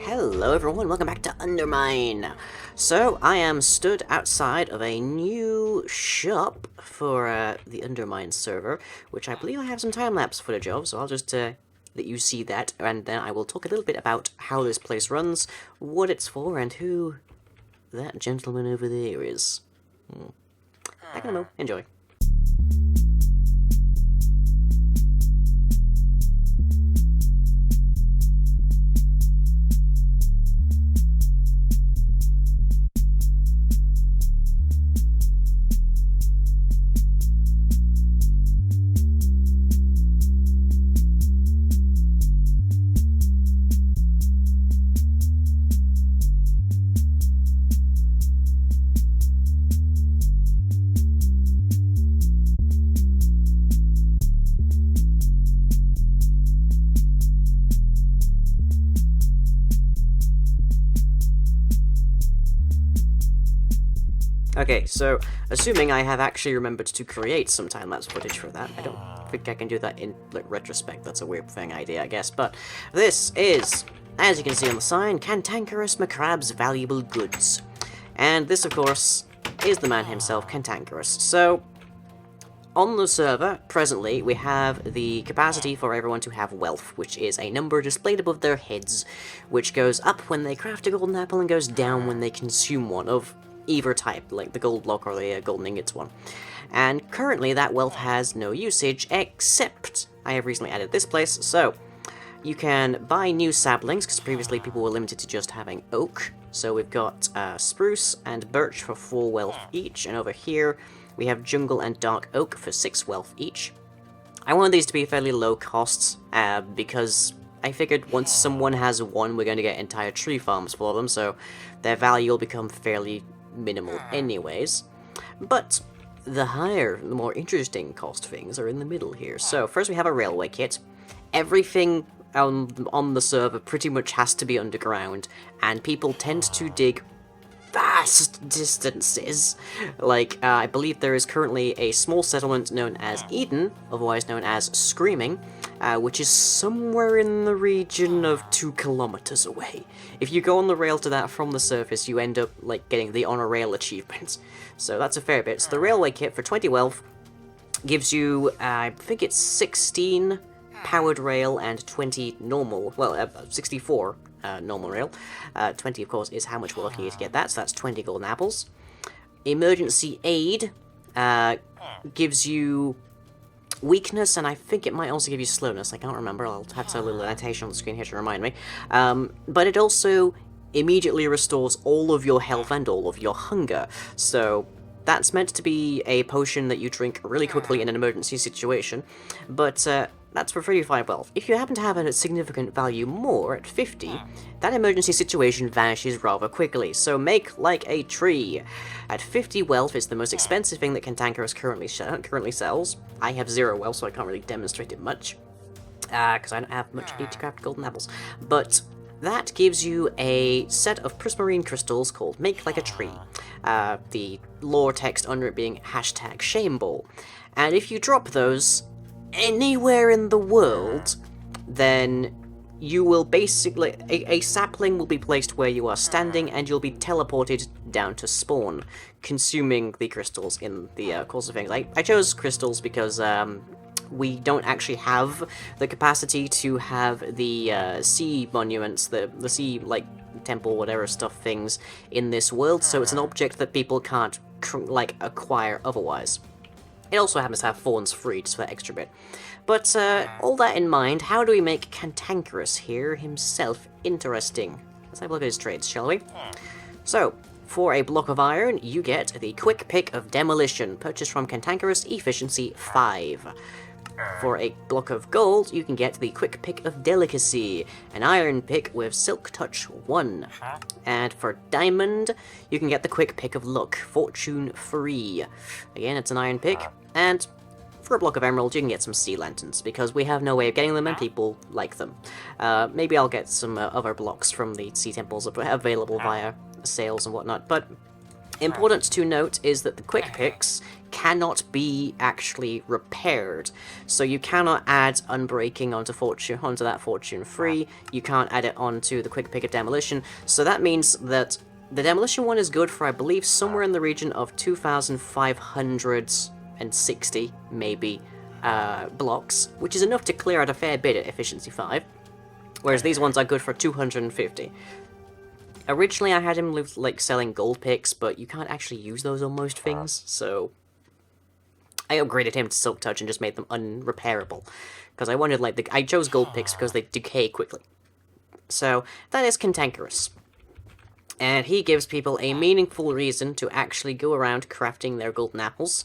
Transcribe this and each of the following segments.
Hello everyone, welcome back to Undermine. So, I am stood outside of a new shop for the Undermine server, which I believe I have some time-lapse footage of, so I'll just let you see that, and then I will talk a little bit about how this place runs, what it's for, and who that gentleman over there is. Back in a mo, enjoy. Okay, so, assuming I have actually remembered to create some time-lapse footage for that, I don't think I can do that in, like, retrospect. That's a weird thing idea, I guess, but this is, as you can see on the sign, Cantankerous McKrab's Valuable Goods. And this, of course, is the man himself, Cantankerous. So, on the server, presently, we have the capacity for everyone to have wealth, which is a number displayed above their heads, which goes up when they craft a golden apple and goes down when they consume one of either type, like the gold block or the golden ingots one. And currently that wealth has no usage, except I have recently added this place, so you can buy new saplings, because previously people were limited to just having oak. So we've got spruce and birch for 4 wealth each, and over here we have jungle and dark oak for 6 wealth each. I wanted these to be fairly low costs, because I figured once someone has one, we're going to get entire tree farms for them, so their value will become fairly minimal anyways. But the higher, the more interesting cost things are in the middle here. So first we have a railway kit. Everything on the server pretty much has to be underground, and people tend to dig vast distances. Like, I believe there is currently a small settlement known as Eden, otherwise known as Screaming, which is somewhere in the region of 2 kilometers away. If you go on the rail to that from the surface, you end up, like, getting the on a rail achievement. So that's a fair bit. So the railway kit for 20 wealth gives you, I think it's 16 powered rail and 20 normal, well, 64 normal rail. 20, of course, is how much wealth you need to get that, so that's 20 golden apples. Emergency aid gives you weakness, and I think it might also give you slowness. I can't remember. I'll have to have a little annotation on the screen here to remind me. But it also immediately restores all of your health and all of your hunger. So that's meant to be a potion that you drink really quickly in an emergency situation, but that's for 35 wealth. If you happen to have a significant value more at 50, that emergency situation vanishes rather quickly, so make like a tree. At 50 wealth, it's the most expensive thing that Cantankerous currently sells. I have 0 wealth, so I can't really demonstrate it much, because I don't have much need to craft golden apples. But that gives you a set of prismarine crystals called Make Like a Tree. The lore text under it being #shameball. And if you drop those anywhere in the world, then you will basically, a sapling will be placed where you are standing, and you'll be teleported down to spawn, consuming the crystals in the course of things. I chose crystals because we don't actually have the capacity to have the sea monuments, the sea, like, temple, whatever stuff things in this world, so it's an object that people can't, like, acquire otherwise. It also happens to have thorns free, just for that extra bit. But, all that in mind, how do we make Cantankerous here himself interesting? Let's have a look at his trades, shall we? So, for a block of iron, you get the Quick Pick of Demolition, purchased from Cantankerous Efficiency 5. For a block of gold, you can get the Quick Pick of Delicacy, an iron pick with Silk Touch 1. And for diamond, you can get the Quick Pick of Luck, Fortune 3. Again, it's an iron pick. And for a block of emerald, you can get some sea lanterns, because we have no way of getting them and people like them. Maybe I'll get some other blocks from the sea temples available via sales and whatnot, but important to note is that the quick picks cannot be actually repaired. So you cannot add Unbreaking onto that Fortune Free. You can't add it onto the Quick Pick of Demolition. So that means that the Demolition one is good for, I believe, somewhere in the region of 2,560, maybe, blocks, which is enough to clear out a fair bit at Efficiency 5. Whereas these ones are good for 250. Originally, I had him like selling gold picks, but you can't actually use those on most things, so I upgraded him to Silk Touch and just made them unrepairable. Because I wanted, like, I chose gold picks because they decay quickly. So, that is Cantankerous. And he gives people a meaningful reason to actually go around crafting their golden apples.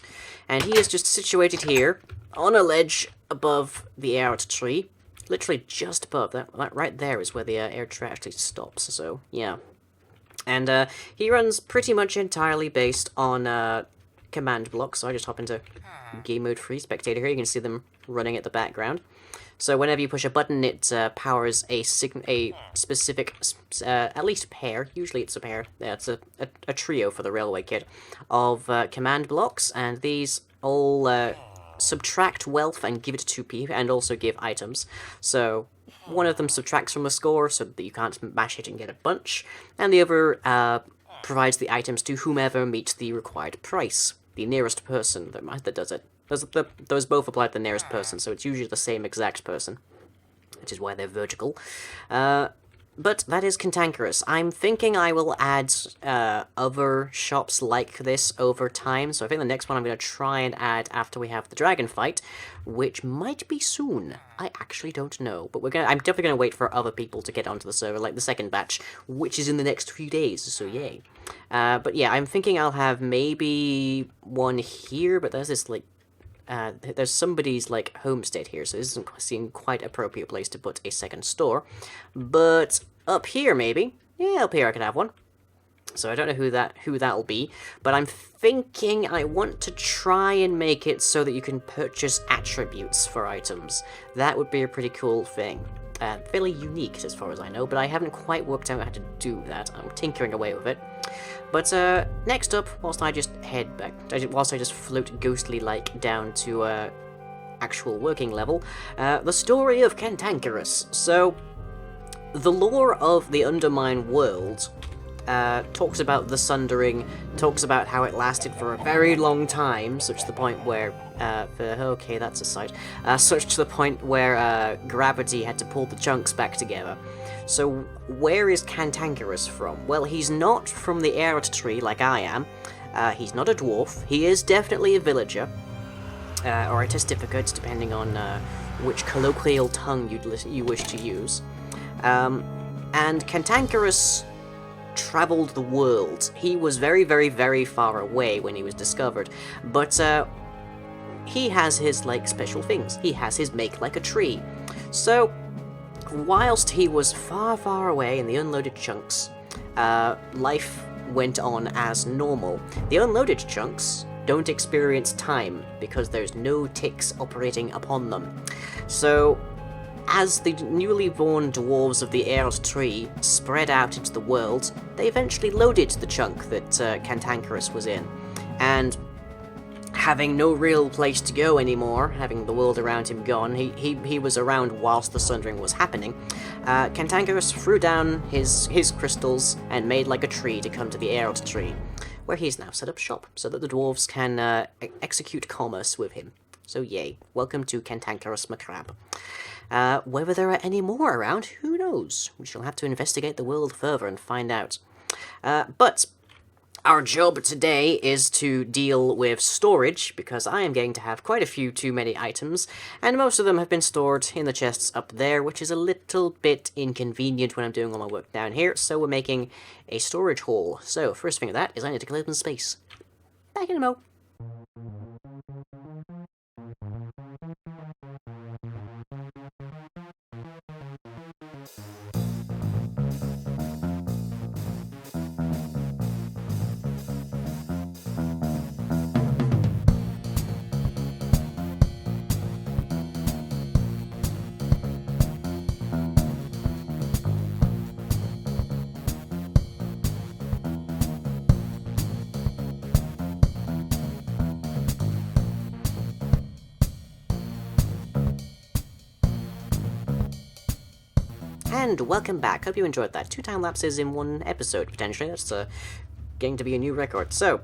And he is just situated here, on a ledge above the Erdtree. Literally just above that. Right there is where the Erdtree actually stops, so, yeah. And he runs pretty much entirely based on command blocks, so I just hop into game mode free spectator here. You can see them running at the background. So whenever you push a button, it powers a specific, at least pair, usually it's a pair, yeah, it's a trio for the railway kit, of command blocks, and these all subtract wealth and give it to people, and also give items. So one of them subtracts from a score so that you can't mash it and get a bunch, and the other provides the items to whomever meets the required price, the nearest person that does it. Those both apply to the nearest person, so it's usually the same exact person, which is why they're vertical. But that is Cantankerous. I'm thinking I will add other shops like this over time, so I think the next one I'm going to try and add after we have the dragon fight, which might be soon. I actually don't know, but I'm definitely going to wait for other people to get onto the server, like the second batch, which is in the next few days, so yay. But yeah, I'm thinking I'll have maybe one here, but there's this, like, there's somebody's, like, homestead here, so this doesn't seem quite appropriate place to put a second store. But up here, maybe. Yeah, up here I could have one. So I don't know who that'll be, but I'm thinking I want to try and make it so that you can purchase attributes for items. That would be a pretty cool thing. Fairly unique as far as I know, but I haven't quite worked out how to do that. I'm tinkering away with it. But next up, whilst I just head back, whilst I just float ghostly-like down to actual working level, the story of Cantankerous. So, the lore of the Undermine world talks about the Sundering, talks about how it lasted for a very long time, such to the point where, okay, that's a sight, such to the point where gravity had to pull the chunks back together. So, where is Cantankerous from? Well, he's not from the Erdtree like I am. He's not a dwarf. He is definitely a villager, or a testificate, depending on which colloquial tongue you wish to use. And Cantankerous traveled the world. He was very, very, very far away when he was discovered, but he has his, like, special things. He has his make like a tree. So, whilst he was far, far away in the unloaded chunks, life went on as normal. The unloaded chunks don't experience time because there's no ticks operating upon them. So, as the newly born dwarves of the Erdtree spread out into the world, they eventually loaded the chunk that Cantankerous was in, and having no real place to go anymore, having the world around him gone, he was around whilst the Sundering was happening. Cantankerous threw down his crystals and made like a tree to come to the Erdtree, where he's now set up shop, so that the dwarves can execute commerce with him. So yay, welcome to Cantankerous McKrab. Whether there are any more around, who knows? We shall have to investigate the world further and find out. But our job today is to deal with storage, because I am going to have quite a few too many items, and most of them have been stored in the chests up there, which is a little bit inconvenient when I'm doing all my work down here, so we're making a storage hall. So, first thing of that is I need to clear open space. Back in a mo. And welcome back. Hope you enjoyed that. 2 time lapses in 1 episode, potentially. That's getting to be a new record. So,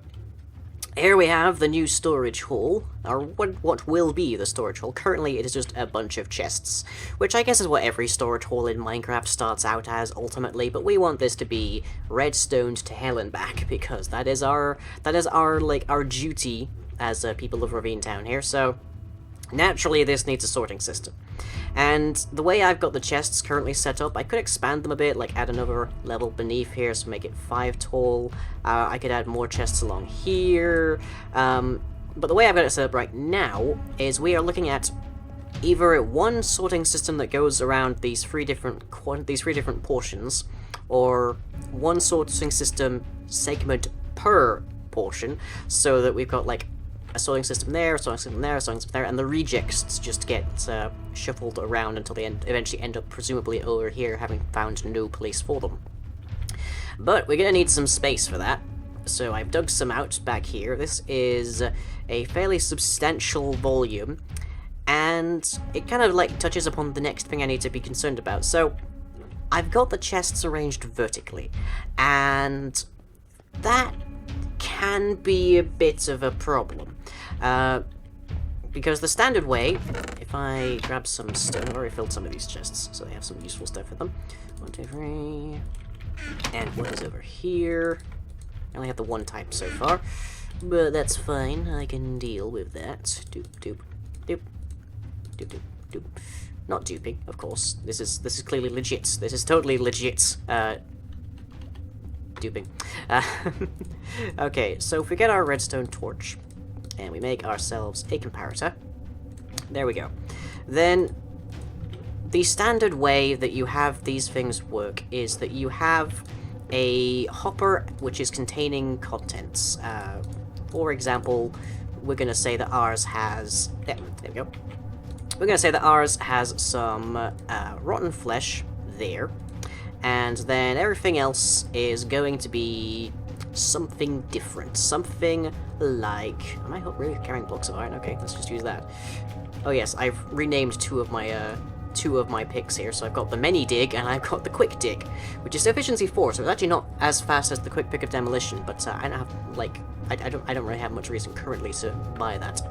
here we have the new storage hall, or what will be the storage hall. Currently, it is just a bunch of chests, which I guess is what every storage hall in Minecraft starts out as, ultimately, but we want this to be redstoned to hell and back, because that is our duty as people of Ravine Town here, so naturally this needs a sorting system. And the way I've got the chests currently set up, I could expand them a bit, like add another level beneath here, so make it 5 tall. I could add more chests along here. But the way I've got it set up right now is we are looking at either one sorting system that goes around these three different portions, or one sorting system segment per portion, so that we've got like a sorting system there, a sorting system there, a sorting system there, and the rejects just get shuffled around until they eventually end up presumably over here, having found no place for them. But we're gonna need some space for that, so I've dug some out back here. This is a fairly substantial volume, and it kind of like touches upon the next thing I need to be concerned about. So I've got the chests arranged vertically, and that can be a bit of a problem. Because the standard way, if I grab some stone, I've already filled some of these chests, so they have some useful stuff in them. 1, 2, 3. And what is over here? I only have the 1 type so far, but that's fine. I can deal with that. Doop, doop, doop, doop, doop, doop. Not duping, of course. This is clearly legit. This is totally legit. Duping. Okay, so if we get our redstone torch, and we make ourselves a comparator, there we go. Then, the standard way that you have these things work is that you have a hopper which is containing contents. For example, we're going to say that ours has... Yeah, there we go. We're going to say that ours has some rotten flesh there, and then everything else is going to be something different. Something like... Am I really carrying blocks of iron? Okay, let's just use that. Oh yes, I've renamed two of my picks here, so I've got the mini dig and I've got the quick dig, which is efficiency 4, so it's actually not as fast as the quick pick of demolition, but I don't have, like, I don't really have much reason currently to buy that.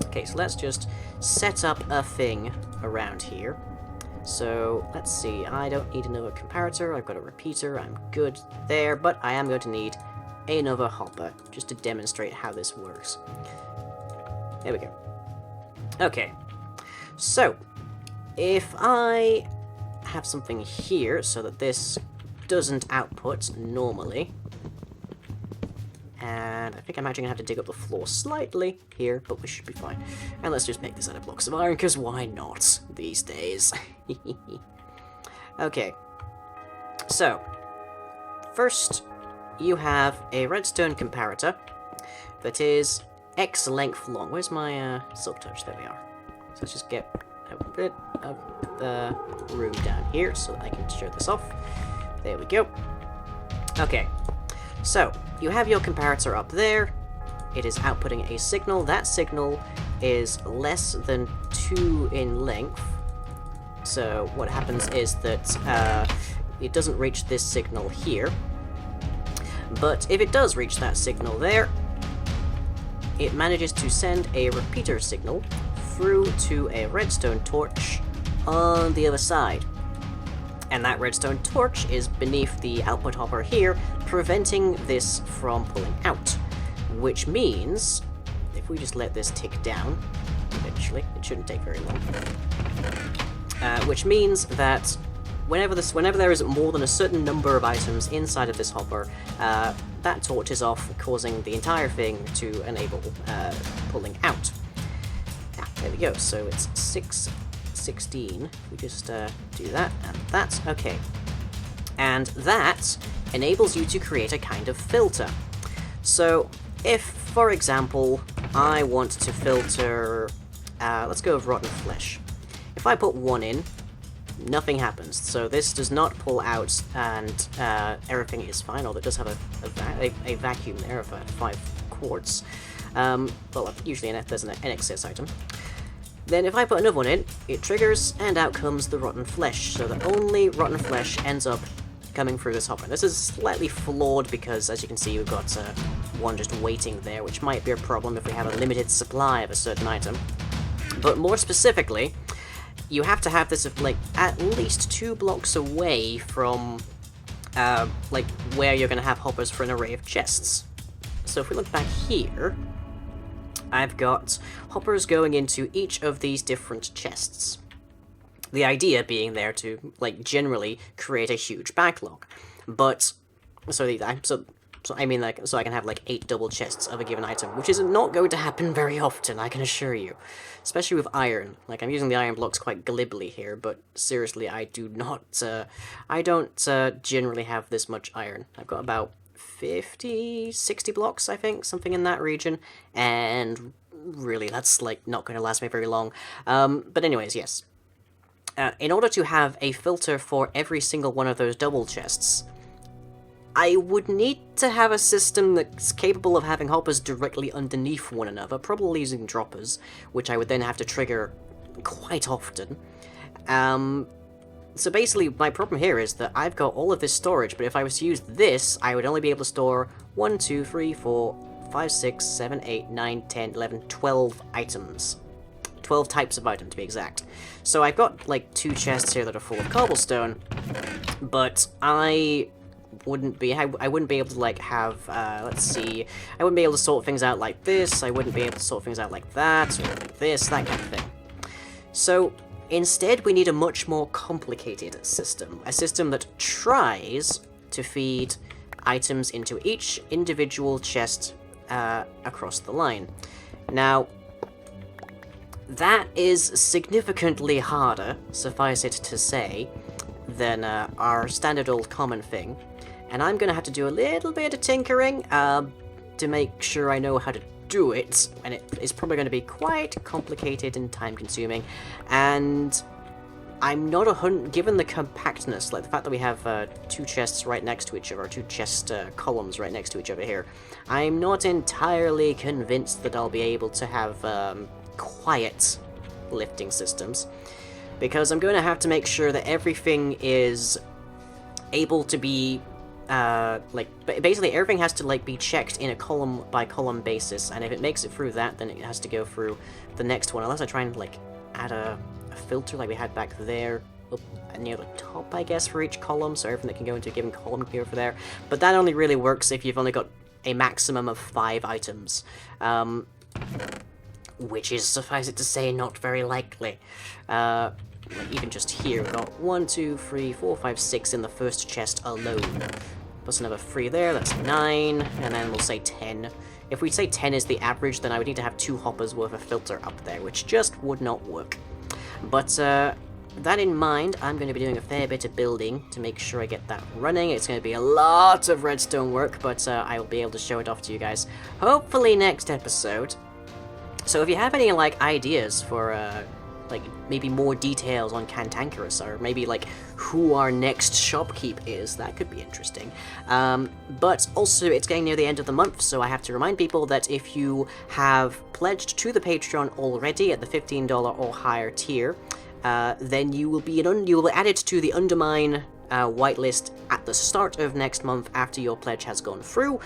Okay, so let's just set up a thing around here. So, let's see, I don't need another comparator, I've got a repeater, I'm good there, but I am going to need another hopper, just to demonstrate how this works. There we go. Okay, so, if I have something here so that this doesn't output normally, and I think I'm actually going to have to dig up the floor slightly here, but we should be fine. And let's just make this out of blocks of iron, because why not these days? Okay, so, first you have a redstone comparator that is X length long. Where's my silk touch? There we are. So let's just get a bit of the room down here so that I can show this off. There we go. Okay, so you have your comparator up there. It is outputting a signal. That signal is less than 2 in length. So what happens is that it doesn't reach this signal here. But if it does reach that signal there, it manages to send a repeater signal through to a redstone torch on the other side. And that redstone torch is beneath the output hopper here, preventing this from pulling out. Which means, if we just let this tick down, eventually, it shouldn't take very long. Which means that whenever there is more than a certain number of items inside of this hopper, that torch is off, causing the entire thing to enable pulling out. There we go, so it's 6:16. We just do that, and that's okay. And that enables you to create a kind of filter. So, if, for example, I want to filter, let's go with rotten flesh. If I put 1 in, nothing happens. So this does not pull out, and everything is fine. Although it does have a vacuum there of 5 quartz. Well, usually there's an excess item. Then if I put another one in, it triggers, and out comes the rotten flesh. So the only rotten flesh ends up coming through this hopper. This is slightly flawed because, as you can see, we've got one just waiting there, which might be a problem if we have a limited supply of a certain item. But more specifically, you have to have this like at least 2 blocks away from like where you're going to have hoppers for an array of chests. So if we look back here, I've got hoppers going into each of these different chests. The idea being there to, like, generally create a huge backlog. But, so I mean, like, so I can have, like, 8 double chests of a given item, which is not going to happen very often, I can assure you. Especially with iron. Like, I'm using the iron blocks quite glibly here, but seriously, I don't generally have this much iron. I've got about 50, 60 blocks, I think, something in that region, and really, that's, like, not going to last me very long. But anyways, yes. In order to have a filter for every single one of those double chests, I would need to have a system that's capable of having hoppers directly underneath one another, probably using droppers, which I would then have to trigger quite often. So basically, my problem here is that I've got all of this storage, but if I was to use this, I would only be able to store 1, 2, 3, 4, 5, 6, 7, 8, 9, 10, 11, 12 items. 12 types of item, to be exact. So I've got, like, 2 chests here that are full of cobblestone, but I wouldn't be able to, like, have, let's see, I wouldn't be able to sort things out like this, I wouldn't be able to sort things out like that, or like this, that kind of thing. So, instead, we need a much more complicated system. A system that tries to feed items into each individual chest across the line. Now, that is significantly harder, suffice it to say, than our standard old common thing. And I'm going to have to do a little bit of tinkering to make sure I know how to do it, and it is probably going to be quite complicated and time-consuming, and I'm not given the compactness, like the fact that we have 2 chests right next to each other, 2 chest columns right next to each other here, I'm not entirely convinced that I'll be able to have quiet lifting systems, because I'm going to have to make sure that everything is able to be basically everything has to, like, be checked in a column by column basis, and if it makes it through that, then it has to go through the next one, unless I try and, like, add a filter like we had back there, up near the top, I guess, for each column, so everything that can go into a given column can go over there, but that only really works if you've only got a maximum of 5 items, which is, suffice it to say, not very likely. Like, even just here, we've got 1, 2, 3, 4, 5, 6 in the first chest alone. Plus another 3 there, that's 9, and then we'll say 10. If we say 10 is the average, then I would need to have 2 hoppers worth of filter up there, which just would not work. But, that in mind, I'm going to be doing a fair bit of building to make sure I get that running. It's going to be a lot of redstone work, but I will be able to show it off to you guys, hopefully next episode. So if you have any, like, ideas for, like, maybe more details on Cantankerous, or maybe, like, who our next shopkeep is, that could be interesting. But also, it's getting near the end of the month, so I have to remind people that if you have pledged to the Patreon already at the $15 or higher tier, then you will be added to the Undermine whitelist at the start of next month after your pledge has gone through.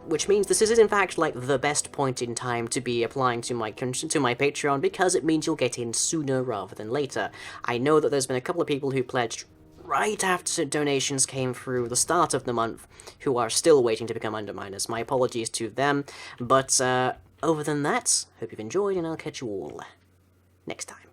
Which means this is in fact like the best point in time to be applying to my Patreon, because it means you'll get in sooner rather than later. I know that there's been a couple of people who pledged right after donations came through the start of the month who are still waiting to become Underminers. My apologies to them, but other than that, hope you've enjoyed, and I'll catch you all next time.